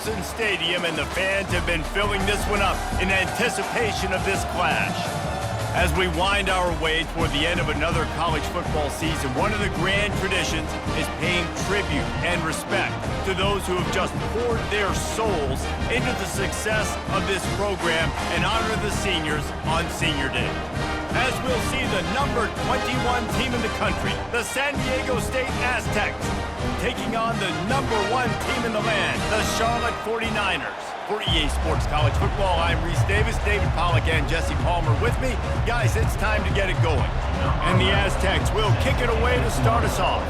Wilson Stadium, and the fans have been filling this one up in anticipation of this clash. As we wind our way toward the end of another college football season, one of the grand traditions is paying tribute and respect to those who have just poured their souls into the success of this program and honor the seniors on Senior Day. As we'll see the number 21 team in the country, the San Diego State Aztecs, taking on the number 1 team in the land, the Charlotte 49ers. For EA Sports College Football, I'm Reese Davis, David Pollack, and Jesse Palmer with me. Guys, it's time to get it going. And the Aztecs will kick it away to start us off.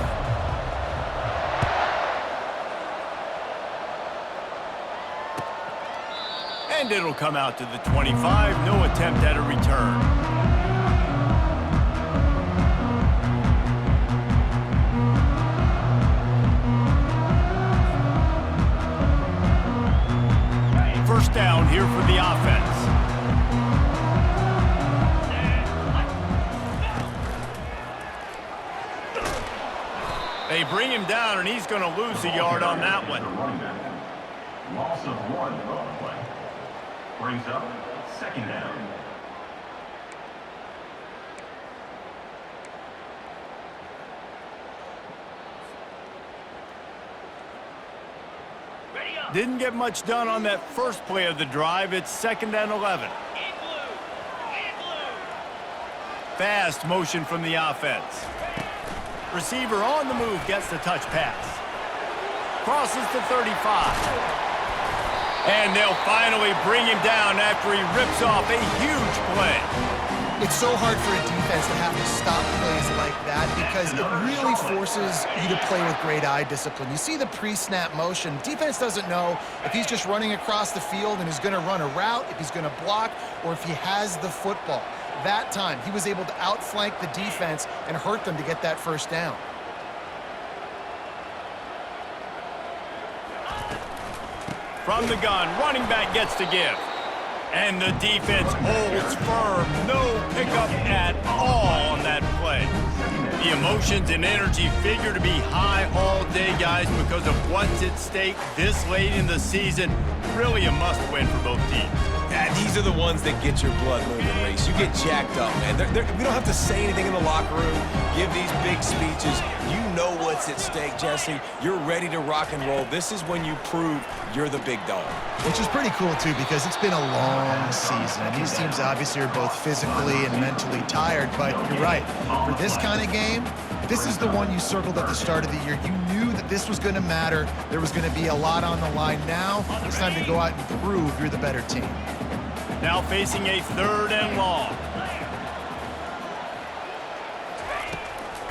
And it'll come out to the 25, no attempt at a return. First down here for the offense. They bring him down, and he's going to lose a yard on that one. Loss of 1 on the play. Brings up second down. Didn't get much done on that first play of the drive. It's 2nd and 11. Fast motion from the offense. Receiver on the move gets the touch pass. Crosses to 35. And they'll finally bring him down after he rips off a huge play. It's so hard for a defense to have to stop plays like that because it really forces you to play with great eye discipline. You see the pre-snap motion. Defense doesn't know if he's just running across the field and is going to run a route, if he's going to block, or if he has the football. That time, he was able to outflank the defense and hurt them to get that first down. From the gun, running back gets to give. And the defense holds firm. No pickup at all on that play. The emotions and energy figure to be high all day, guys, because of what's at stake this late in the season. Really a must-win for both teams. Yeah, these are the ones that get your blood moving, Reese. You get jacked up, man. We don't have to say anything in the locker room, give these big speeches. You know what's at stake, Jesse. You're ready to rock and roll. This is when you prove you're the big dog. Which is pretty cool, too, because it's been a long season. And these teams obviously are both physically and mentally tired. But you're right. For this kind of game, this is the one you circled at the start of the year. You knew that this was going to matter. There was going to be a lot on the line. Now it's time to go out and prove you're the better team. Now facing a 3rd and long.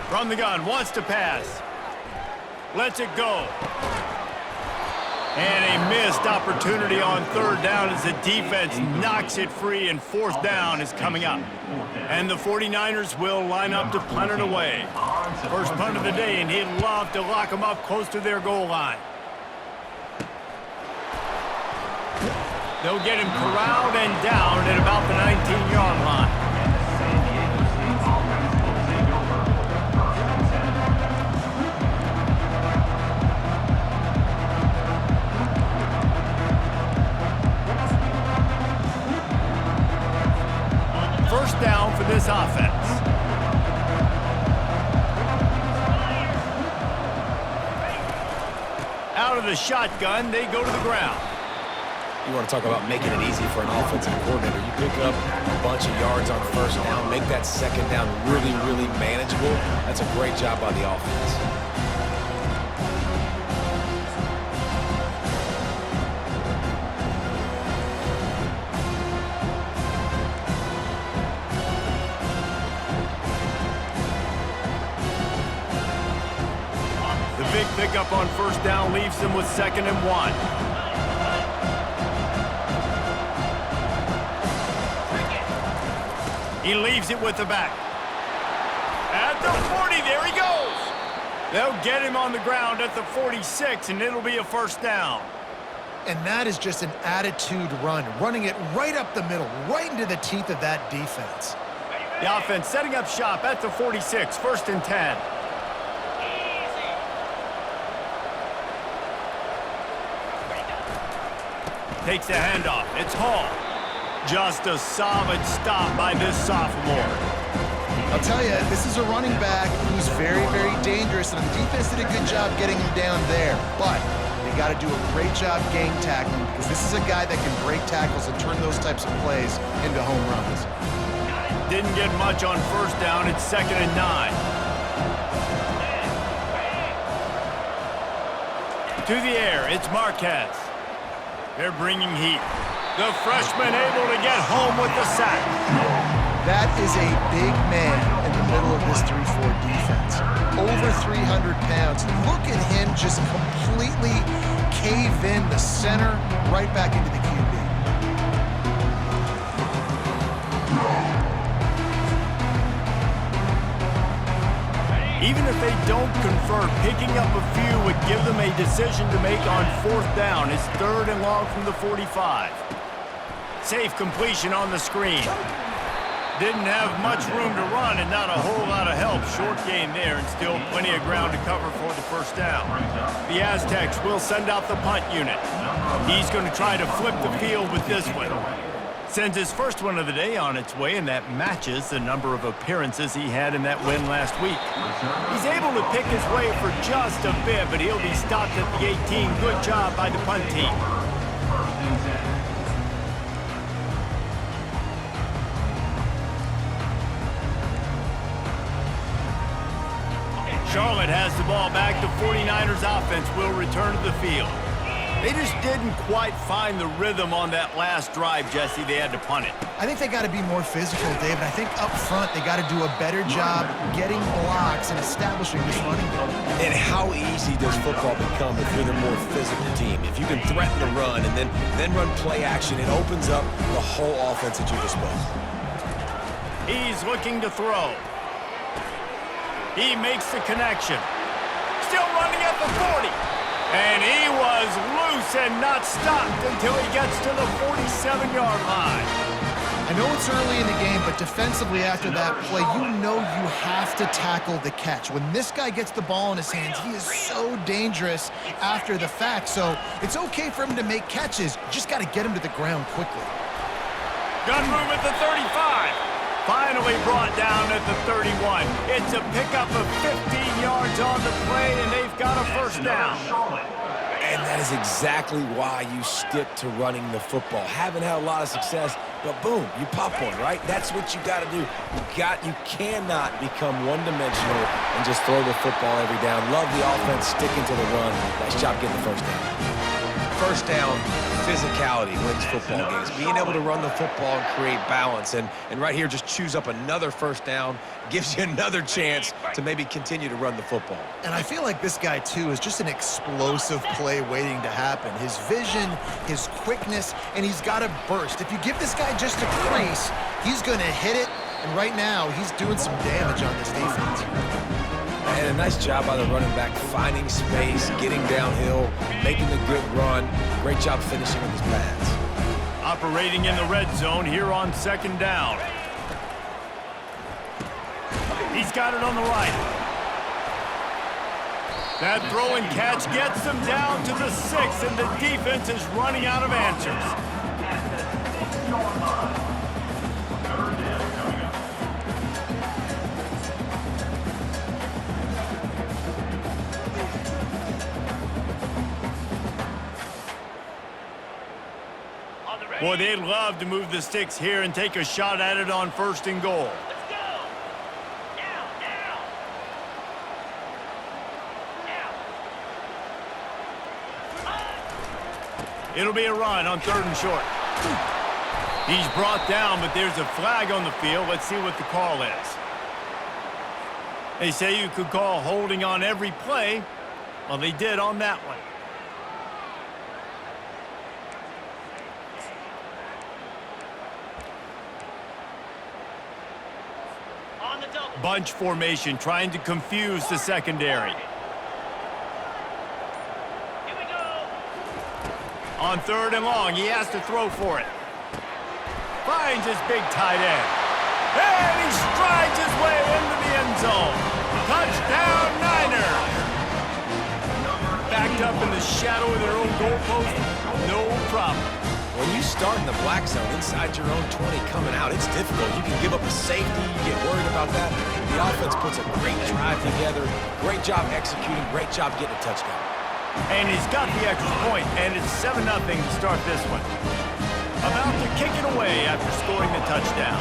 From the gun, wants to pass. Lets it go. And a missed opportunity on 3rd down as the defense knocks it free, and 4th down is coming up. And the 49ers will line up to punt it away. First punt of the day, and he'd love to lock them up close to their goal line. They'll get him corralled and down at about the 19-yard line. First down for this offense. Out of the shotgun, they go to the ground. You want to talk about making it easy for an offensive coordinator. You pick up a bunch of yards on 1st down, make that 2nd down really, really manageable. That's a great job by the offense. The big pickup on 1st down leaves them with 2nd and 1. He leaves it with the back. At the 40, there he goes. They'll get him on the ground at the 46, and it'll be a 1st down. And that is just an attitude run, running it right up the middle, right into the teeth of that defense. The offense setting up shop at the 46, 1st and 10. Takes the handoff. It's Hall. Just a solid stop by this sophomore. I'll tell you, this is a running back who's very, very dangerous, and the defense did a good job getting him down there. But they got to do a great job gang tackling because this is a guy that can break tackles and turn those types of plays into home runs. Didn't get much on first down. It's 2nd and 9. To the air, it's Marquez. They're bringing heat. The freshman able to get home with the sack. That is a big man in the middle of this 3-4 defense. Over 300 pounds. Look at him just completely cave in the center, right back into the QB. Even if they don't convert, picking up a few would give them a decision to make on 4th down. It's 3rd and long from the 45. Safe completion on the screen. Didn't have much room to run and not a whole lot of help. Short gain there and still plenty of ground to cover for the 1st down. The Aztecs will send out the punt unit. He's going to try to flip the field with this one. Sends his first one of the day on its way, and that matches the number of appearances he had in that win last week. He's able to pick his way for just a bit, but he'll be stopped at the 18. Good job by the punt team. Charlotte has the ball back. The 49ers offense will return to the field. They just didn't quite find the rhythm on that last drive, Jesse. They had to punt it. I think they got to be more physical, David. I think up front they got to do a better job getting blocks and establishing this running game. And how easy does football become if you're the more physical team? If you can threaten the run and then run play action, it opens up the whole offense at your disposal. He's looking to throw. He makes the connection. Still running at the 40. And he was loose and not stopped until he gets to the 47-yard line. I know it's early in the game, but defensively after that play, you know you have to tackle the catch. When this guy gets the ball in his hands, he is so dangerous after the fact. So it's okay for him to make catches. You just got to get him to the ground quickly. Gun room at the 35. Finally brought down at the 31. It's a pickup of 15 yards on the play, and they've got a 1st down. And that is exactly why you stick to running the football. Haven't had a lot of success, but boom, you pop one, right? That's what you got to do. You cannot become one-dimensional and just throw the football every down. Love the offense sticking to the run. Nice job getting the 1st down. 1st down, physicality wins football games. Being able to run the football and create balance. And right here, just choose up another 1st down, gives you another chance to maybe continue to run the football. And I feel like this guy, too, is just an explosive play waiting to happen. His vision, his quickness, and he's got to burst. If you give this guy just a crease, he's going to hit it. And right now, he's doing some damage on this defense. And a nice job by the running back, finding space, getting downhill, making the good run. Great job finishing with his pads. Operating in the red zone here on 2nd down. He's got it on the right. That throw and catch gets them down to the 6, and the defense is running out of answers. Boy, they'd love to move the sticks here and take a shot at it on 1st and goal. Let's go! Now! It'll be a run on 3rd and short. He's brought down, but there's a flag on the field. Let's see what the call is. They say you could call holding on every play. Well, they did on that one. Bunch formation, trying to confuse the secondary. Here we go. On 3rd and long, he has to throw for it. Finds his big tight end. And he strides his way into the end zone. Touchdown, Niners! Backed up in the shadow of their own goalpost, no problem. When you start in the black zone inside your own 20 coming out, it's difficult. You can give up a safety. You get worried about that. The offense puts a great drive together. Great job executing. Great job getting a touchdown. And he's got the extra point, and it's 7-0 to start this one. About to kick it away after scoring the touchdown.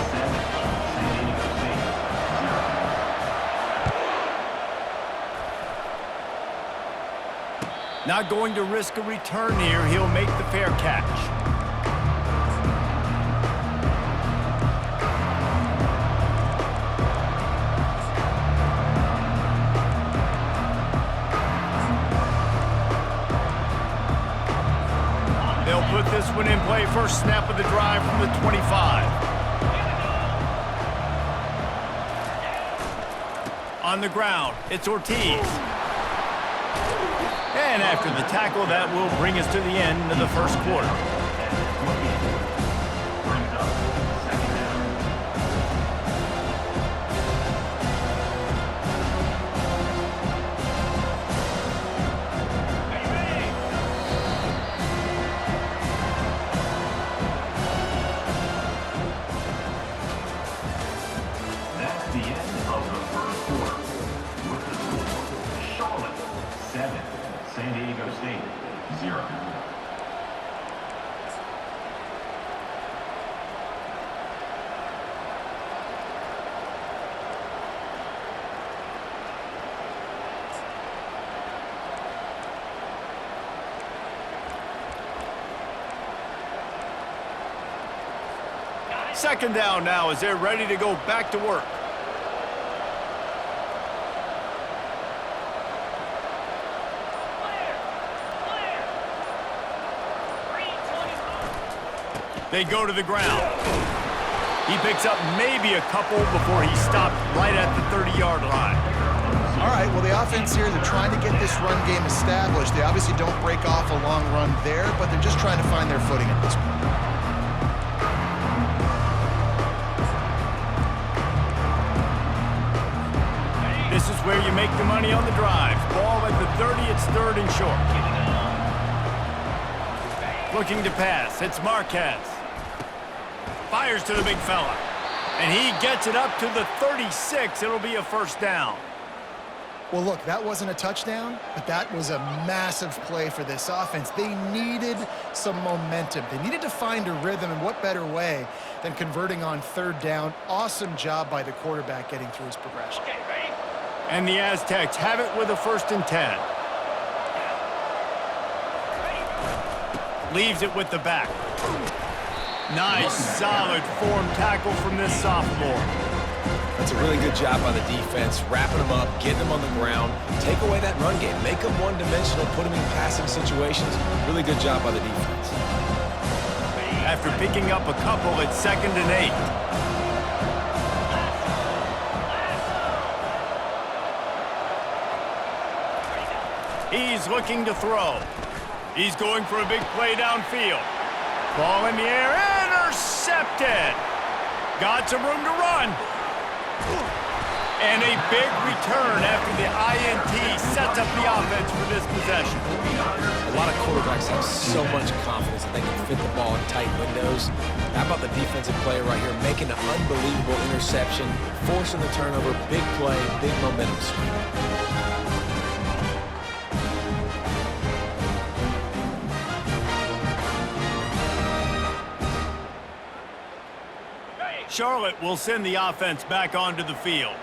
Not going to risk a return here. He'll make the fair catch. They'll put this one in play. First snap of the drive from the 25. On the ground, it's Ortiz. And after the tackle, that will bring us to the end of the first quarter. That's the end of the first quarter. With the score, Charlotte 7, San Diego State 0. Second down now as they're ready to go back to work. They go to the ground. He picks up maybe a couple before he stopped right at the 30-yard line. All right, well, the offense here, they're trying to get this run game established. They obviously don't break off a long run there, but they're just trying to find their footing at this point. This is where you make the money on the drives. Ball at the 30, it's third and short. Looking to pass, it's Marquez. Fires to the big fella. And he gets it up to the 36. It'll be a first down. Well, look, that wasn't a touchdown, but that was a massive play for this offense. They needed some momentum. They needed to find a rhythm, and what better way than converting on third down. Awesome job by the quarterback getting through his progression. And the Aztecs have it with a 1st and 10. Leaves it with the back. Nice, solid form tackle from this sophomore. That's a really good job by the defense, wrapping them up, getting them on the ground, take away that run game, make them one-dimensional, put them in passing situations. Really good job by the defense. After picking up a couple, it's 2nd and 8. He's looking to throw. He's going for a big play downfield. Ball in the air, intercepted. Got some room to run. And a big return after the INT sets up the offense for this possession. A lot of quarterbacks have so much confidence that they can fit the ball in tight windows. How about the defensive player right here making an unbelievable interception, forcing the turnover, big play, big momentum swing. Charlotte will send the offense back onto the field.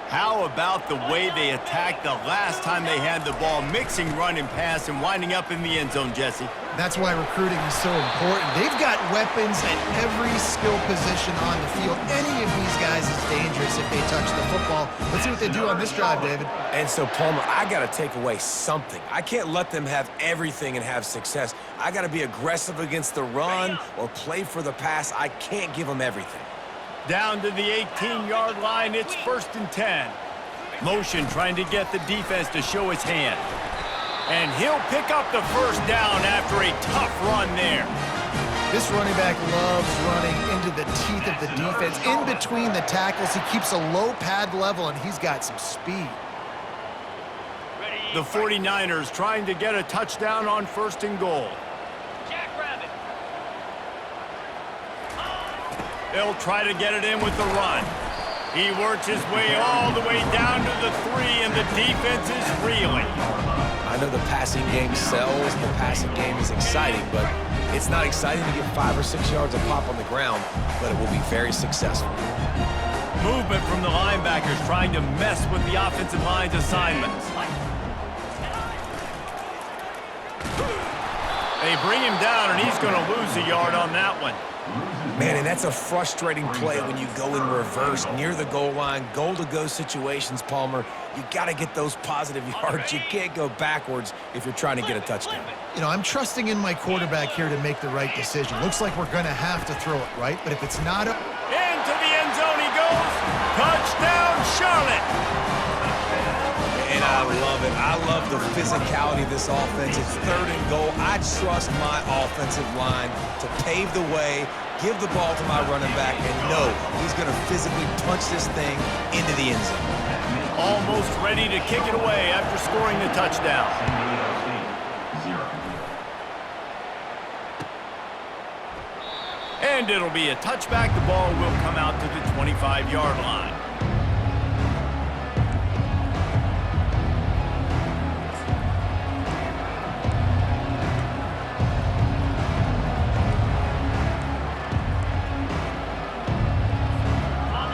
How about the way they attacked the last time they had the ball, mixing run and pass and winding up in the end zone, Jesse? That's why recruiting is so important. They've got weapons at every skill position on the field. Any of these guys is dangerous if they touch the football. Let's see what they do on this drive, David. And so, Palmer, I got to take away something. I can't let them have everything and have success. I got to be aggressive against the run or play for the pass. I can't give them everything. Down to the 18-yard line, it's 1st and 10. Motion trying to get the defense to show his hand. And he'll pick up the first down after a tough run there. This running back loves running into the teeth of the defense. In between the tackles, he keeps a low pad level, and he's got some speed. The 49ers trying to get a touchdown on 1st and goal. They'll try to get it in with the run. He works his way all the way down to the 3, and the defense is reeling. I know the passing game sells, the passing game is exciting, but it's not exciting to get 5 or 6 yards of pop on the ground, but it will be very successful. Movement from the linebackers trying to mess with the offensive line's assignments. They bring him down, and he's going to lose a yard on that one. Man, and that's a frustrating play when you go in reverse near the goal line, goal-to-go situations, Palmer. You got to get those positive yards. You can't go backwards if you're trying to get a touchdown. You know, I'm trusting in my quarterback here to make the right decision. Looks like we're going to have to throw it, right? But if it's not a... Into the end zone he goes. Touchdown, Charlotte. And I love it. I love the physicality of this offense. It's 3rd and goal. I trust my offensive line to pave the way, give the ball to my running back, and know he's going to physically punch this thing into the end zone. Almost ready to kick it away after scoring the touchdown. And it'll be a touchback. The ball will come out to the 25-yard line.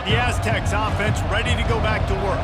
The Aztecs offense ready to go back to work.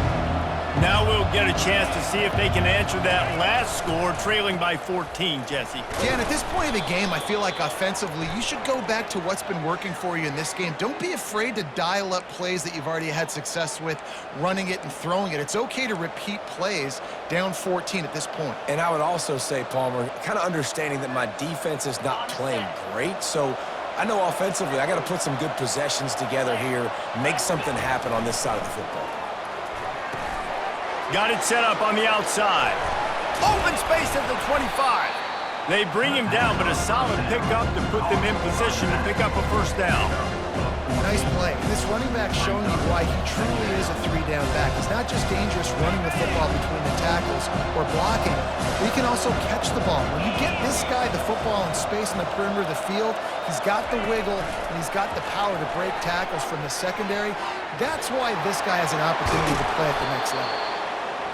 Now we'll get a chance to see if they can answer that last score, trailing by 14, Jesse. Yeah, and at this point of the game, I feel like offensively, you should go back to what's been working for you in this game. Don't be afraid to dial up plays that you've already had success with, running it and throwing it. It's okay to repeat plays down 14 at this point. And I would also say, Palmer, kind of understanding that my defense is not playing great, so I know offensively I got to put some good possessions together here, make something happen on this side of the football. Got it set up on the outside. Open space at the 25. They bring him down, but a solid pickup to put them in position to pick up a first down. Nice play. This running back showing you why he truly is a 3-down back. He's not just dangerous running the football between the tackles or blocking, but he can also catch the ball. When you get this guy the football in space in the perimeter of the field, he's got the wiggle and he's got the power to break tackles from the secondary. That's why this guy has an opportunity to play at the next level.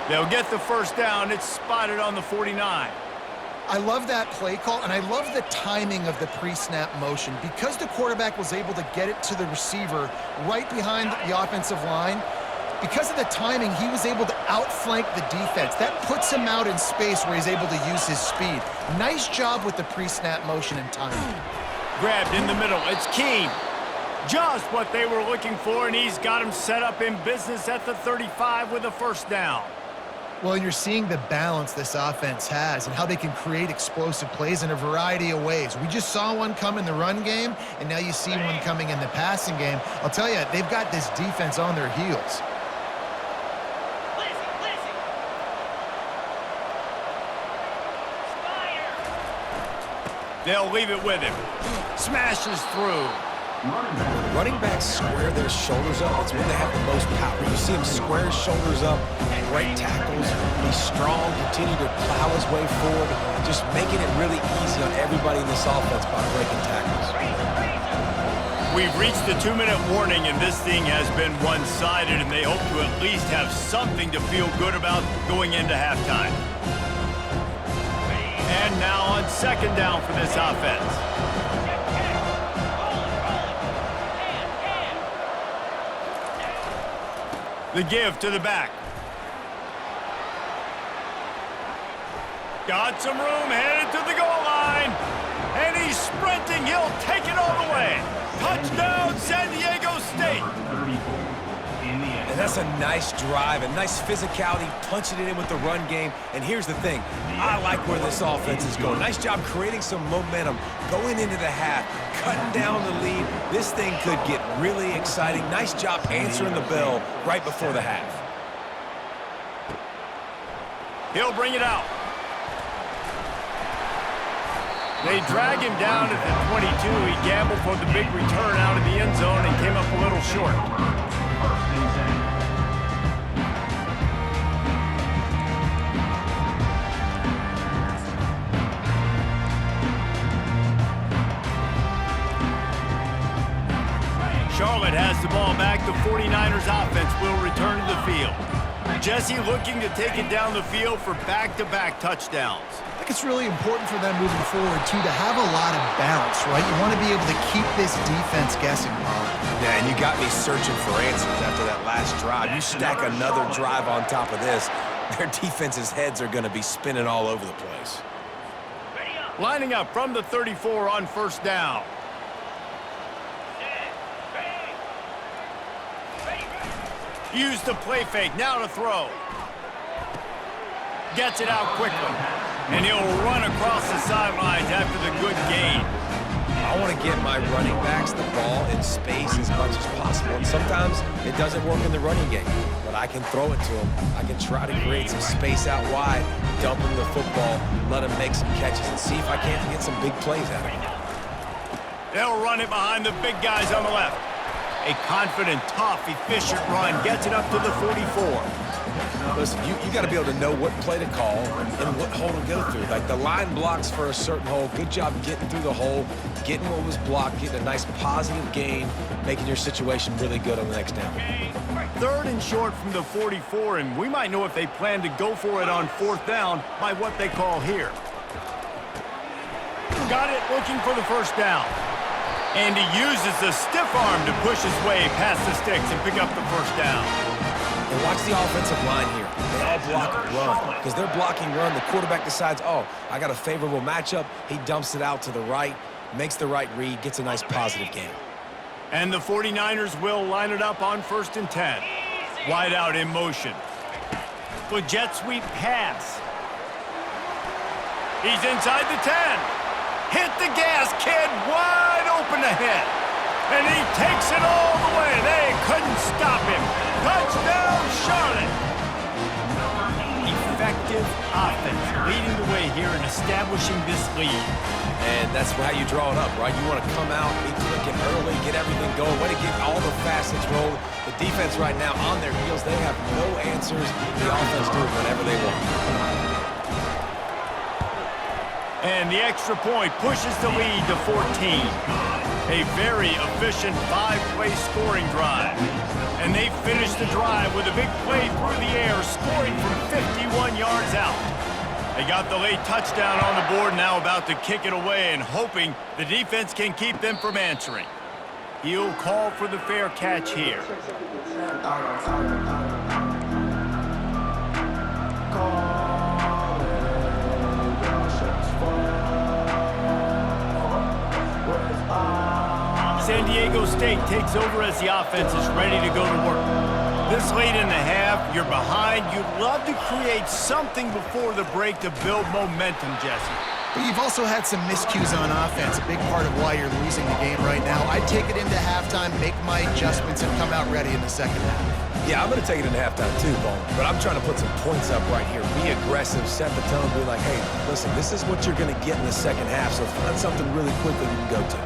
They'll get the first down. It's spotted on the 49. I love that play call, and I love the timing of the pre-snap motion. Because the quarterback was able to get it to the receiver right behind the offensive line, because of the timing, he was able to outflank the defense. That puts him out in space where he's able to use his speed. Nice job with the pre-snap motion and timing. Grabbed in the middle. It's Keene. Just what they were looking for, and he's got him set up in business at the 35 with a first down. Well, and you're seeing the balance this offense has and how they can create explosive plays in a variety of ways. We just saw one come in the run game, and now you see one coming in the passing game. I'll tell you, they've got this defense on their heels. They'll leave it with him. Smashes through. Running backs square their shoulders up. It's when they have the most power. You see him square his shoulders up, break tackles, be strong, continue to plow his way forward, just making it really easy on everybody in this offense by breaking tackles. We've reached the 2-minute warning, and this thing has been one-sided, and they hope to at least have something to feel good about going into halftime. And now on second down for this offense. The give to the back. Got some room, headed to the goal line. And he's sprinting. He'll take it all the way. Touchdown, San Diego State. And that's a nice drive, a nice physicality, punching it in with the run game. And here's the thing. I like where this offense is going. Nice job creating some momentum, going into the half, cutting down the lead. This thing could get really exciting. Nice job answering the bell right before the half. He'll bring it out. They drag him down at the 22. He gambled for the big return out of the end zone and came up a little short. Charlotte has the ball back. The 49ers offense will return to the field. Jesse looking to take it down the field for back-to-back touchdowns. I think it's really important for them moving forward, too, to have a lot of bounce, right? You want to be able to keep this defense guessing, Paul. Yeah, and you got me searching for answers after that last drive. You stack another drive on top of this, their defense's heads are going to be spinning all over the place. Ready up. Lining up from the 34 on first down. Set. Ready. Ready. Use the play fake, now to throw. Gets it out quickly. And he'll run across the sidelines after the good gain. I want to get my running backs the ball in space as much as possible. And sometimes it doesn't work in the running game, but I can throw it to them. I can try to create some space out wide, dump him the football, let him make some catches, and see if I can't get some big plays out of him. They'll run it behind the big guys on the left. A confident, tough, efficient run gets it up to the 44. Listen, you got to be able to know what play to call and what hole to go through. Like the line blocks for a certain hole. Good job getting through the hole, getting what was blocked, getting a nice positive gain, making your situation really good on the next down. Third and short from the 44, and we might know if they plan to go for it on fourth down by what they call here. Got it, looking for the first down. And he uses the stiff arm to push his way past the sticks and pick up the first down. And watch the offensive line here. They all block run. Because they're blocking run, the quarterback decides, oh, I got a favorable matchup. He dumps it out to the right, makes the right read, gets a nice positive gain. And the 49ers will line it up on first and 10. Wide out in motion. With jet sweep pass. He's inside the 10. Hit the gas, kid, wide open ahead. And he takes it all the way. They couldn't stop him. Touchdown, Charlotte. Effective offense leading the way here and establishing this lead. And that's how you draw it up, right? You want to come out, be clicking early, get everything going, way to get all the facets rolled. The defense right now on their heels, they have no answers. The offense do it whenever they want. And the extra point pushes the lead to 14. A very efficient 5-play scoring drive. And they finish the drive with a big play through the air, scoring from 51 yards out. They got the late touchdown on the board, now about to kick it away and hoping the defense can keep them from answering. He'll call for the fair catch here. San Diego State takes over as the offense is ready to go to work. This late in the half, you're behind. You'd love to create something before the break to build momentum, Jesse. But you've also had some miscues on offense, a big part of why you're losing the game right now. I'd take it into halftime, make my adjustments, and come out ready in the second half. Yeah, I'm going to take it into halftime too, Bone. But I'm trying to put some points up right here. Be aggressive, set the tone, be like, hey, listen, this is what you're going to get in the second half, so find something really quickly you can go to.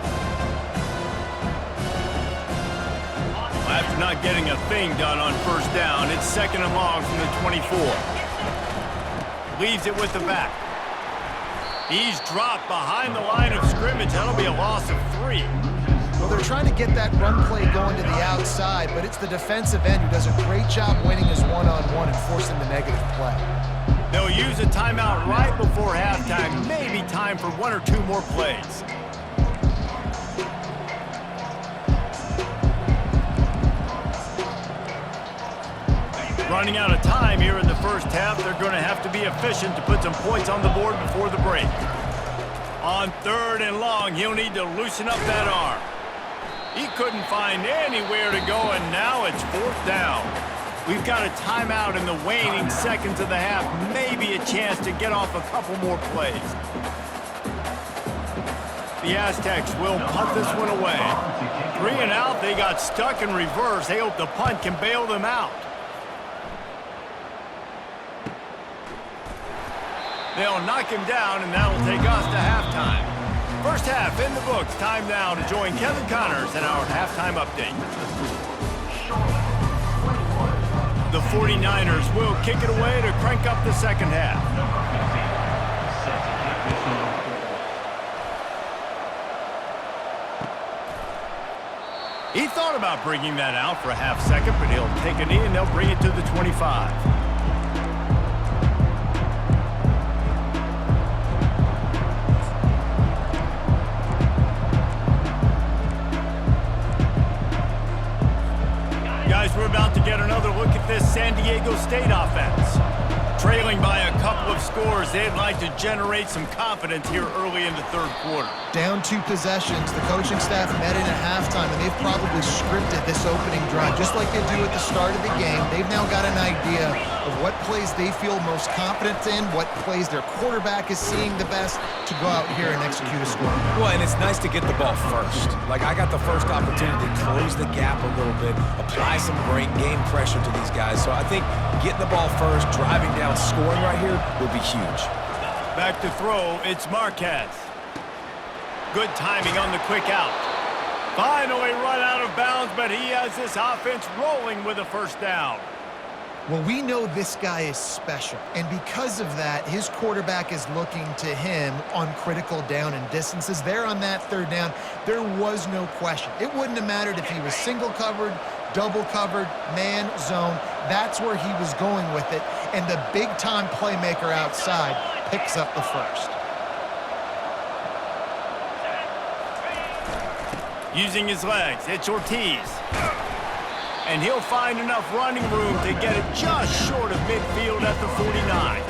After not getting a thing done on first down, it's second and long from the 24. Leaves it with the back. He's dropped behind the line of scrimmage. That'll be a loss of 3. Well, they're trying to get that run play going to the outside, but it's the defensive end who does a great job winning his one-on-one and forcing the negative play. They'll use a timeout right before halftime. Maybe time for 1 or 2 more plays. Running out of time here in the first half. They're going to have to be efficient to put some points on the board before the break. On third and long, he'll need to loosen up that arm. He couldn't find anywhere to go, and now it's fourth down. We've got a timeout in the waning seconds of the half. Maybe a chance to get off a couple more plays. The Aztecs will punt this one away. 3 and out, they got stuck in reverse. They hope the punt can bail them out. They'll knock him down, and that'll take us to halftime. First half in the books. Time now to join Kevin Connors in our halftime update. The 49ers will kick it away to crank up the second half. He thought about bringing that out for a half second, but he'll take a knee and they'll bring it to the 25. Guys, we're about to get another look at this San Diego State offense. Trailing by a couple of scores, they'd like to generate some confidence here early in the third quarter. Down 2 possessions, the coaching staff met in at halftime, and they've probably scripted this opening drive, just like they do at the start of the game. They've now got an idea of what plays they feel most confident in, what plays their quarterback is seeing the best to go out here and execute a score. Well, and it's nice to get the ball first. Like, I got the first opportunity to close the gap a little bit, apply some great game pressure to these guys. So I think getting the ball first, driving down, scoring right here will be huge. Back to throw, it's Marquez. Good timing on the quick out. Finally run out of bounds, but he has this offense rolling with a first down. Well, we know this guy is special, and because of that, his quarterback is looking to him on critical down and distances. There on that third down, there was no question. It wouldn't have mattered if he was single covered, double covered, man, zone. That's where he was going with it, and the big-time playmaker outside picks up the first. Using his legs, it's Ortiz. And he'll find enough running room to get it just short of midfield at the 49.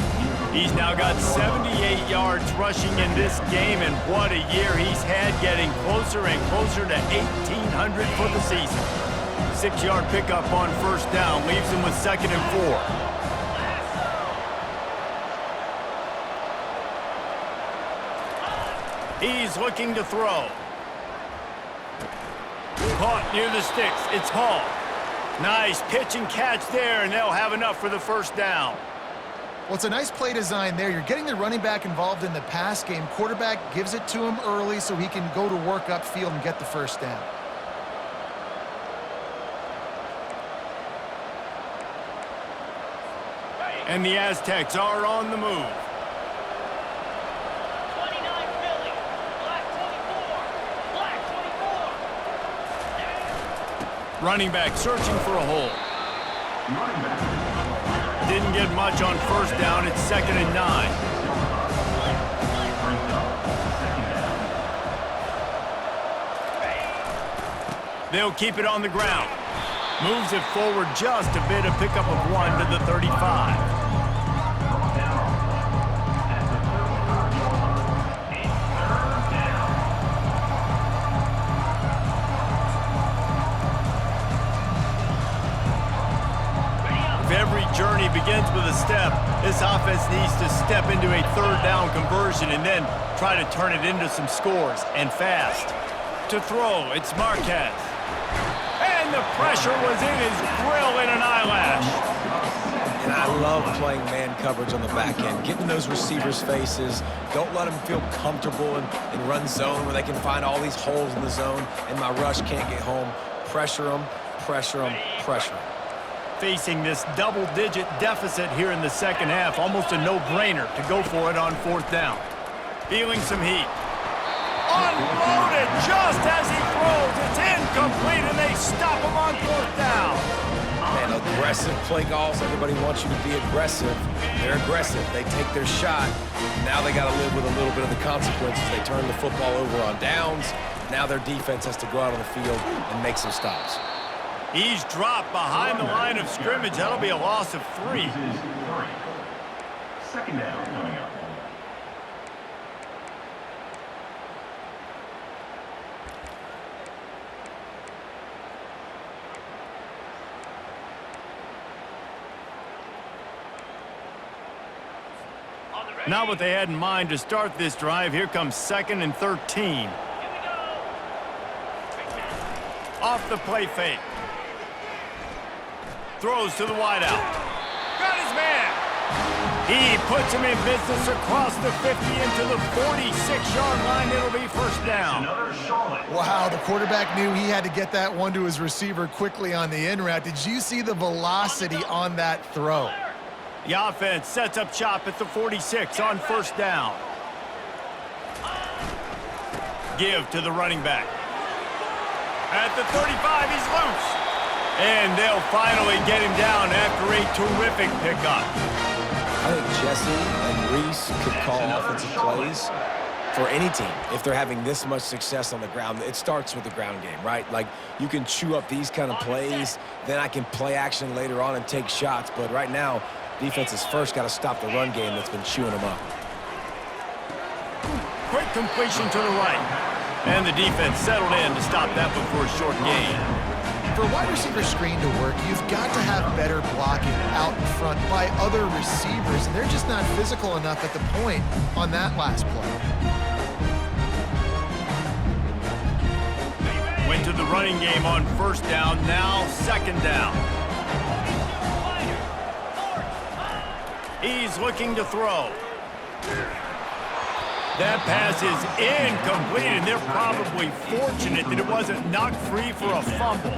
He's now got 78 yards rushing in this game, and what a year he's had, getting closer and closer to 1,800 for the season. 6-yard pickup on first down leaves him with 2nd and 4. He's looking to throw. Caught near the sticks. It's Hall. Nice pitch and catch there, and they'll have enough for the first down. Well, it's a nice play design there. You're getting the running back involved in the pass game. Quarterback gives it to him early so he can go to work upfield and get the first down. And the Aztecs are on the move. Running back searching for a hole. Didn't get much on first down. It's 2nd and 9. They'll keep it on the ground. Moves it forward just a bit, a pickup of 1 to the 35. Every journey begins with a step. This offense needs to step into a third down conversion and then try to turn it into some scores, and fast. To throw, it's Marquez. And the pressure was in his grill in an eyelash. And I love playing man coverage on the back end, getting in those receivers' faces. Don't let them feel comfortable in run zone where they can find all these holes in the zone and my rush can't get home. Pressure them, pressure them, pressure them. Facing this double-digit deficit here in the second half, almost a no-brainer to go for it on fourth down. Feeling some heat. Unloaded just as he throws. It's incomplete, and they stop him on fourth down. Man, aggressive play calls. Everybody wants you to be aggressive. They're aggressive. They take their shot. Now they got to live with a little bit of the consequences. They turn the football over on downs. Now their defense has to go out on the field and make some stops. He's dropped behind the line of scrimmage. That'll be a loss of 3. 2nd down coming up. Not what they had in mind to start this drive. Here comes 2nd and 13. Off the play fake. Throws to the wideout. Got his man. He puts him in business across the 50 into the 46-yard line. It'll be first down. Wow, the quarterback knew he had to get that one to his receiver quickly on the in route. Did you see the velocity on that throw? The offense sets up shop at the 46 on first down. Give to the running back. At the 35, he's loose. And they'll finally get him down after a terrific pickup. I think Jesse and Reese could call offensive plays for any team if they're having this much success on the ground. It starts with the ground game, right? Like, you can chew up these kind of plays, then I can play action later on and take shots. But right now, defense has first got to stop the run game that's been chewing them up. Quick completion to the right. And the defense settled in to stop that one for a short gain. For a wide receiver screen to work, you've got to have better blocking out in front by other receivers, and they're just not physical enough at the point on that last play. Went to the running game on first down, now second down. He's looking to throw. That pass is incomplete, and they're probably fortunate that it wasn't knocked free for a fumble.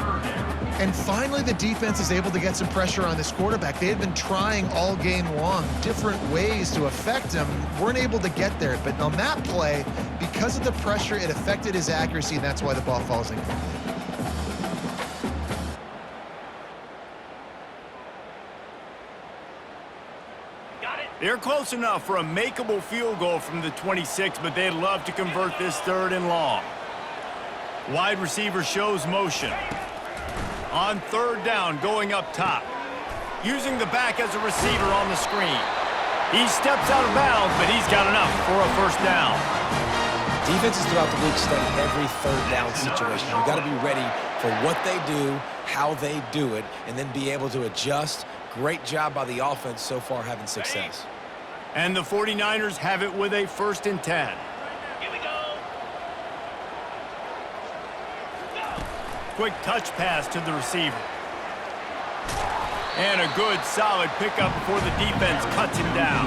And finally, the defense is able to get some pressure on this quarterback. They had been trying all game long, different ways to affect him, weren't able to get there. But on that play, because of the pressure, it affected his accuracy, and that's why the ball falls incomplete. They're close enough for a makeable field goal from the 26, but they'd love to convert this third and long. Wide receiver shows motion. On third down, going up top. Using the back as a receiver on the screen. He steps out of bounds, but he's got enough for a first down. Defenses throughout the league study every third down situation. You've got to be ready for what they do, how they do it, and then be able to adjust. Great job by the offense so far having success. And the 49ers have it with a 1st and 10. Here we go. Quick touch pass to the receiver. And a good, solid pickup before the defense cuts him down.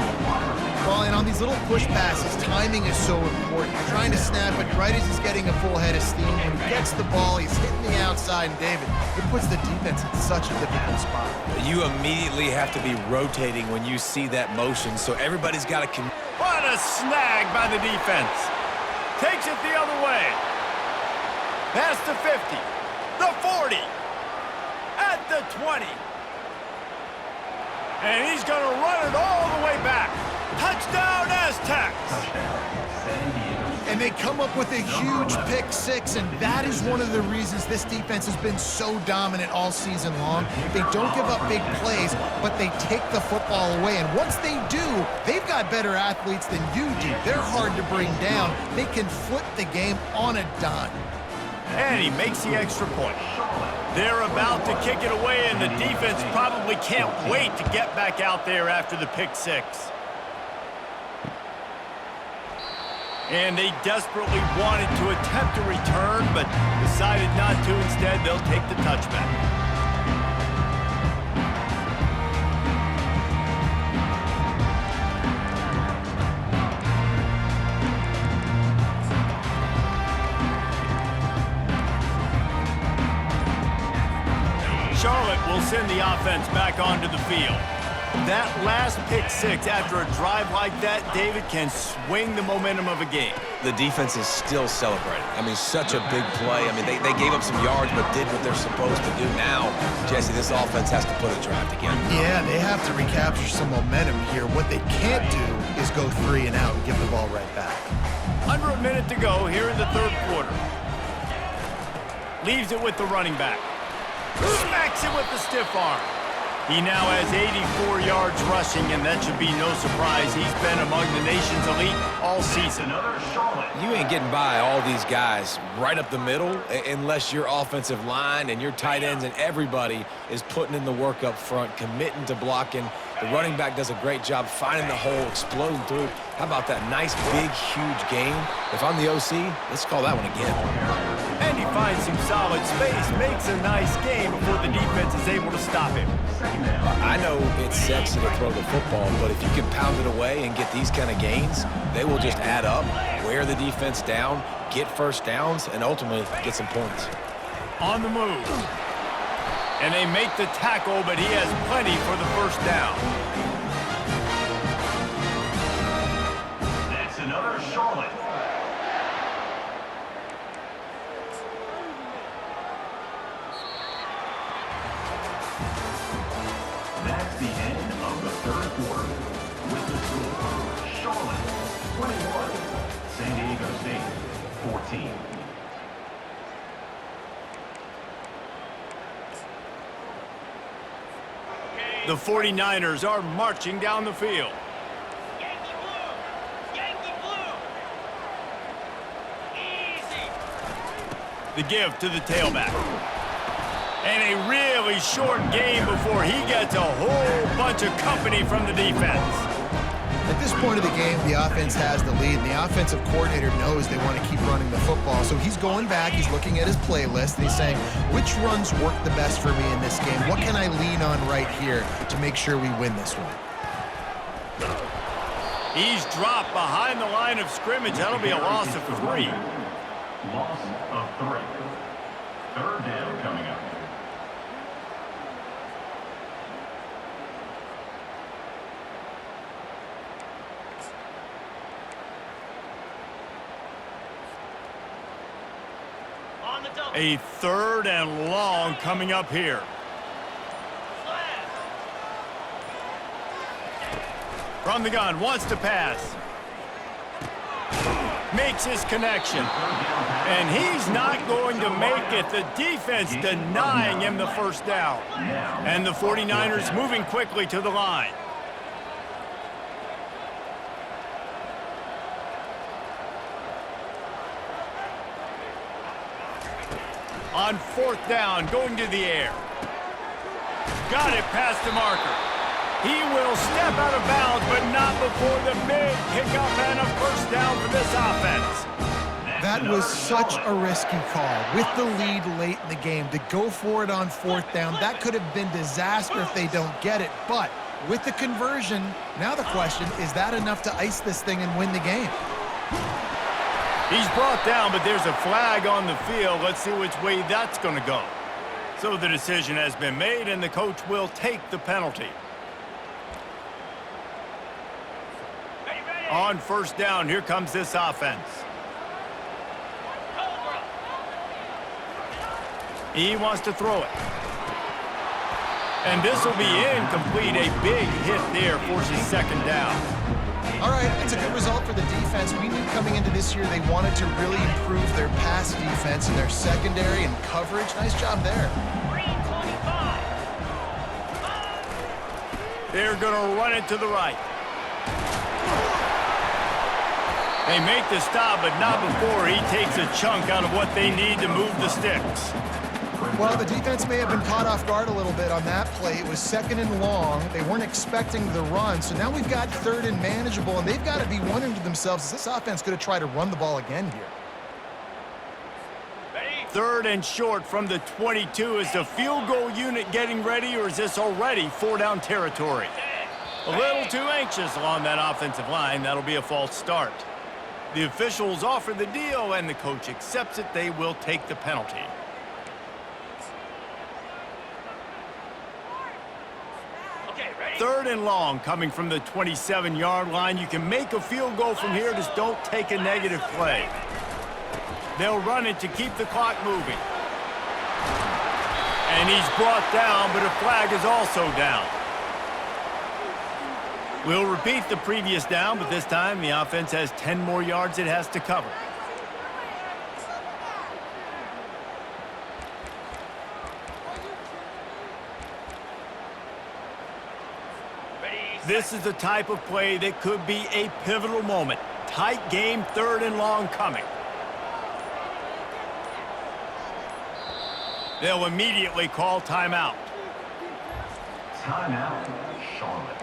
Well, and on these little push passes, timing is so important. You're trying to snap it right as he's getting a full head of steam. When he gets the ball, he's hitting the outside, and David, it puts the defense in such a difficult spot. You immediately have to be rotating when you see that motion, so everybody's got to... What a snag by the defense. Takes it the other way. Past the 50, the 40, at the 20. And he's going to run it all the way back. Touchdown, Aztecs! And they come up with a huge pick six, and that is one of the reasons this defense has been so dominant all season long. They don't give up big plays, but they take the football away. And once they do, they've got better athletes than you do. They're hard to bring down. They can flip the game on a dime. And he makes the extra point. They're about to kick it away, and the defense probably can't wait to get back out there after the pick six. And they desperately wanted to attempt a return, but decided not to. Instead, they'll take the touchback. Charlotte will send the offense back onto the field. That last pick six after a drive like that, David, can swing the momentum of a game. The defense is still celebrating. I mean, such a big play. I mean, they gave up some yards but did what they're supposed to do. Now, Jesse, this offense has to put a drive together. Yeah, they have to recapture some momentum here. What they can't do is go 3 and out and give the ball right back. Under a minute to go here in the third quarter. Leaves it with the running back. Smacks it with the stiff arm. He now has 84 yards rushing, and that should be no surprise. He's been among the nation's elite all season. You ain't getting by all these guys right up the middle unless your offensive line and your tight ends and everybody is putting in the work up front, committing to blocking. The running back does a great job finding the hole, exploding through. How about that nice, big, huge gain? If I'm the OC, let's call that one again. And he finds some solid space, makes a nice game before the defense is able to stop him. I know it's sexy to throw the football, but if you can pound it away and get these kind of gains, they will just add up, wear the defense down, get first downs, and ultimately get some points. On the move. And they make the tackle, but he has plenty for the first down. That's another Charlotte. 21, San Diego State, 14. The 49ers are marching down the field. Yankee blue! Yankee blue! Easy! The give to the tailback. And a really short game before he gets a whole bunch of company from the defense. At this point of the game, the offense has the lead, and the offensive coordinator knows they want to keep running the football. So he's going back, he's looking at his playlist, and he's saying, which runs work the best for me in this game? What can I lean on right here to make sure we win this one? He's dropped behind the line of scrimmage. That'll be a loss of 3. Loss of 3. Third down coming up. On the double. A 3rd and long coming up here. Flag. From the gun, wants to pass. Makes his connection. And he's not going to make it. The defense denying him the first down. And the 49ers moving quickly to the line. On 4th down, going to the air. Got it past the marker. He will step out of bounds, but not before the big pickup and a first down for this offense. That was such a risky call. With the lead late in the game, to go for it on 4th down, that could have been disaster if they don't get it. But with the conversion, now the question, is that enough to ice this thing and win the game? He's brought down, but there's a flag on the field. Let's see which way that's going to go. So the decision has been made, and the coach will take the penalty. Ready, ready! On 1st down, here comes this offense. Cobra! He wants to throw it. And this will be incomplete. A big hit there forces 2nd down. All right, it's a good result for the defense. We knew coming into this year they wanted to really improve their pass defense and their secondary and coverage. Nice job there. Green 25. They're going to run it to the right. They make the stop, but not before he takes a chunk out of what they need to move the sticks. Well, the defense may have been caught off guard a little bit on that play. It was 2nd and long. They weren't expecting the run, so now we've got 3rd and manageable, and they've got to be wondering to themselves, is this offense going to try to run the ball again here? Ready? 3rd and short from the 22. Is the field goal unit getting ready, or is this already 4-down territory? A little too anxious along that offensive line. That'll be a false start. The officials offer the deal, and the coach accepts it. They will take the penalty. 3rd and long coming from the 27-yard line. You can make a field goal from here, just don't take a negative play. They'll run it to keep the clock moving. And he's brought down, but a flag is also down. We'll repeat the previous down, but this time the offense has 10 more yards it has to cover. This is the type of play that could be a pivotal moment. Tight game, 3rd and long coming. They'll immediately call timeout. Timeout, Charlotte.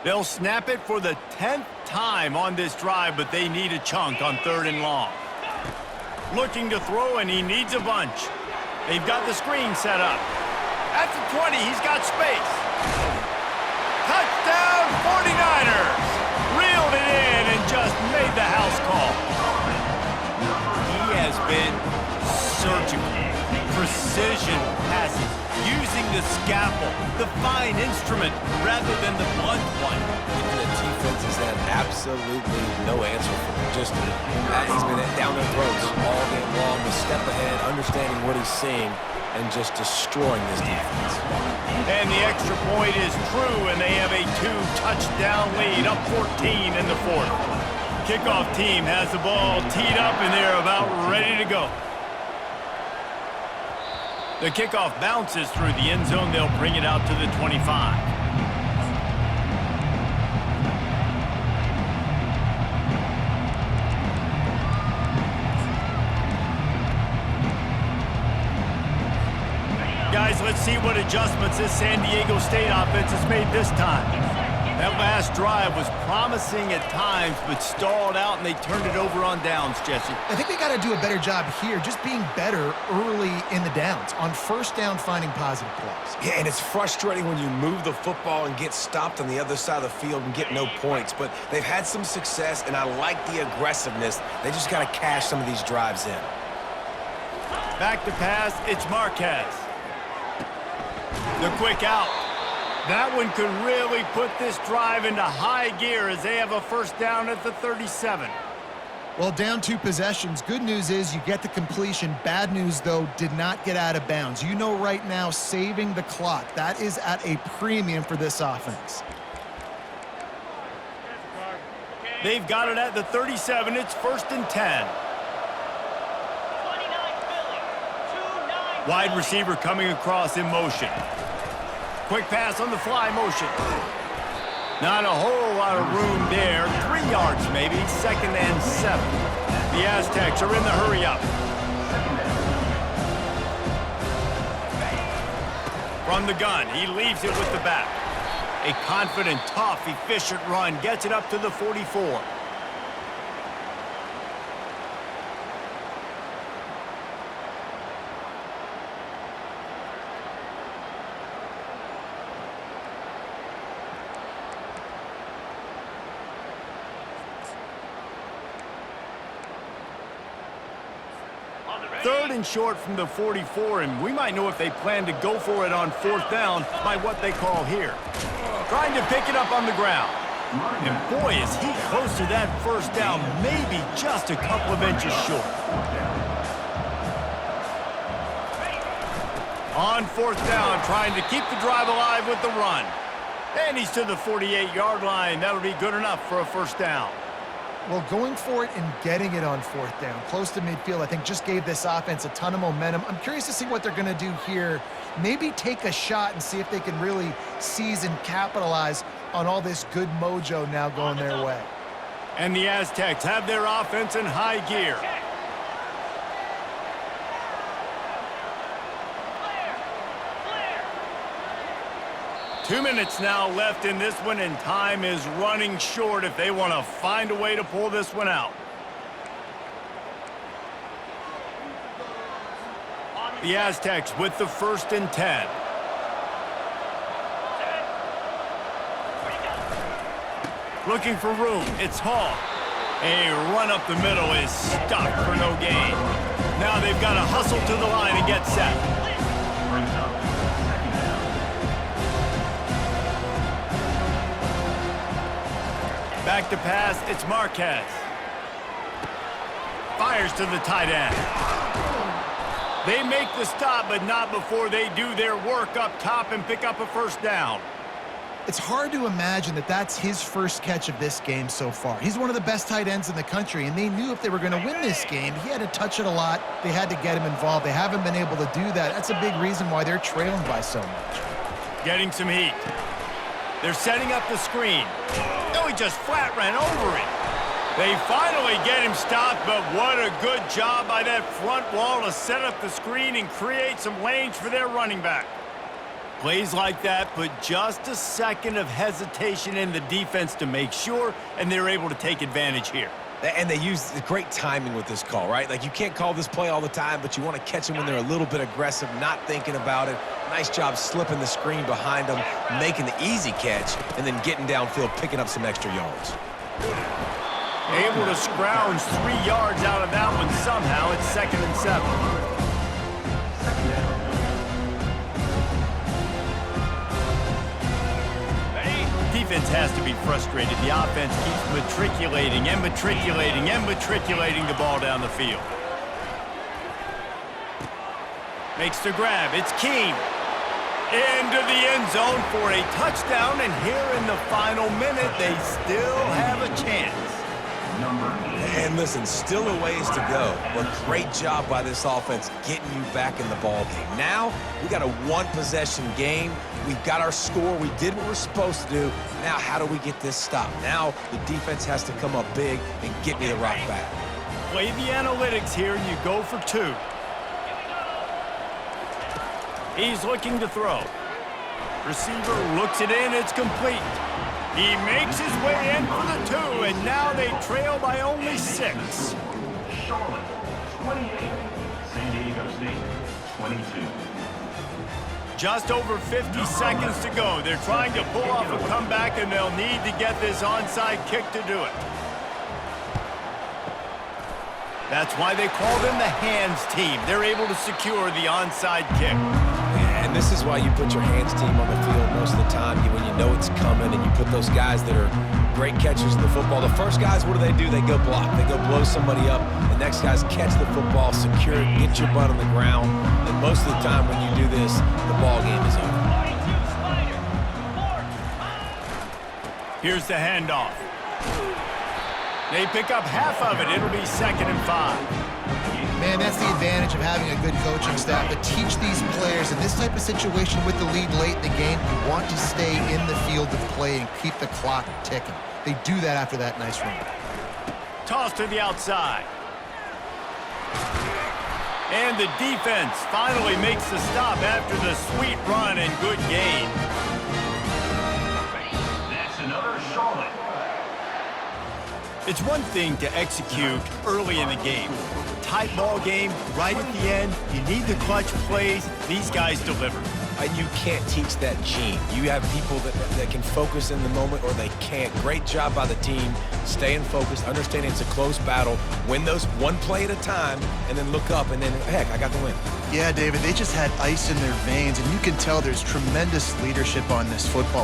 They'll snap it for the 10th time on this drive, but they need a chunk on 3rd and long. Looking to throw, and he needs a bunch. They've got the screen set up. At the 20, he's got space. Touchdown, 49ers! Reeled it in and just made the house call. He has been surgical. Precision passes, using the the scalpel, the fine instrument, rather than the blunt one. And the defense has had absolutely no answer for him. Just, he's been down their throats all game long, a step ahead, understanding what he's seeing, and just destroying this defense. And the extra point is true, and they have a 2-touchdown lead, up 14 in the fourth. Kickoff team has the ball teed up, and they're about ready to go. The kickoff bounces through the end zone. They'll bring it out to the 25. Guys, let's see what adjustments this San Diego State offense has made this time. That last drive was promising at times, but stalled out, and they turned it over on downs, Jesse. I think they got to do a better job here, just being better early in the downs. On first down, finding positive plays. Yeah, and it's frustrating when you move the football and get stopped on the other side of the field and get no points. But they've had some success, and I like the aggressiveness. They just got to cash some of these drives in. Back to pass, it's Marquez. The quick out. That one could really put this drive into high gear as they have a first down at the 37. Well, down 2 possessions. Good news is you get the completion. Bad news, though, did not get out of bounds. You know right now, saving the clock. That is at a premium for this offense. They've got it at the 37. It's 1st and 10. 29 Philly. 2-9 Wide receiver coming across in motion. Quick pass on the fly motion. Not a whole lot of room there. 3 yards maybe, 2nd and 7. The Aztecs are in the hurry up. From the gun, he leaves it with the back. A confident, tough, efficient run gets it up to the 44. Third and short from the 44, and we might know if they plan to go for it on 4th down by what they call here. Trying to pick it up on the ground. And boy, is he close to that first down, maybe just a couple of inches short. On 4th down, trying to keep the drive alive with the run. And he's to the 48-yard line. That'll be good enough for a first down. Well, going for it and getting it on 4th down, close to midfield, I think just gave this offense a ton of momentum. I'm curious to see what they're going to do here. Maybe take a shot and see if they can really seize and capitalize on all this good mojo now going their way. And the Aztecs have their offense in high gear. 2 minutes now left in this one, and time is running short if they want to find a way to pull this one out. The Aztecs with the 1st and 10. Looking for room. It's Hall. A run up the middle is stopped for no gain. Now they've got to hustle to the line and get set. Brings up second down. Back to pass, it's Marquez. Fires to the tight end. They make the stop, but not before they do their work up top and pick up a first down. It's hard to imagine that that's his first catch of this game so far. He's one of the best tight ends in the country, and they knew if they were going to win this game, he had to touch it a lot. They had to get him involved. They haven't been able to do that. That's a big reason why they're trailing by so much. Getting some heat. They're setting up the screen. No, he just flat ran over it. They finally get him stopped, but what a good job by that front wall to set up the screen and create some lanes for their running back. Plays like that put just a second of hesitation in the defense to make sure, and they're able to take advantage here. And they use great timing with this call, right? Like, you can't call this play all the time, but you want to catch them when they're a little bit aggressive, not thinking about it. Nice job slipping the screen behind them, making the easy catch, and then getting downfield, picking up some extra yards. Able to scrounge 3 yards out of that one somehow. It's 2nd and 7. defense has to be frustrated. The offense keeps matriculating and matriculating and matriculating the ball down the field. Makes the grab. It's Keene. Into the end zone for a touchdown, and here in the final minute, they still have a chance. And listen, still a ways to go, but great job by this offense getting you back in the ball game. Now, we got a one-possession game. We've got our score. We did what we're supposed to do. Now, how do we get this stopped? Now, the defense has to come up big and get me the rock back. Play the analytics here, and you go for 2. He's looking to throw. Receiver looks it in. It's complete. He makes his way in for the 2, and now they trail by only 6. Charlotte, 28. San Diego State, 22. Just over 50 seconds to go. They're trying to pull off a comeback, and they'll need to get this onside kick to do it. That's why they call them the hands team. They're able to secure the onside kick. And this is why you put your hands team on the field most of the time when you know it's coming, and you put those guys that are great catchers of the football. The first guys, what do? They go block. They go blow somebody up. The next guys catch the football, secure it, get your butt on the ground. And most of the time when you do this, the ball game is over. Here's the handoff. They pick up half of it. It'll be 2nd and 5. Man, that's the advantage of having a good coaching staff to teach these players in this type of situation with the lead late in the game. You want to stay in the field of play and keep the clock ticking. They do that after that nice run. Toss to the outside. And the defense finally makes the stop after the sweet run and good gain. That's another Charlotte. It's one thing to execute early in the game. Tight ball game, right at the end, you need the clutch plays. These guys deliver. You can't teach that gene. You have people that can focus in the moment, or they can't. Great job by the team, staying focused, understanding it's a close battle, win those one play at a time, and then look up, and then, heck, I got the win. Yeah, David, they just had ice in their veins, and you can tell there's tremendous leadership on this football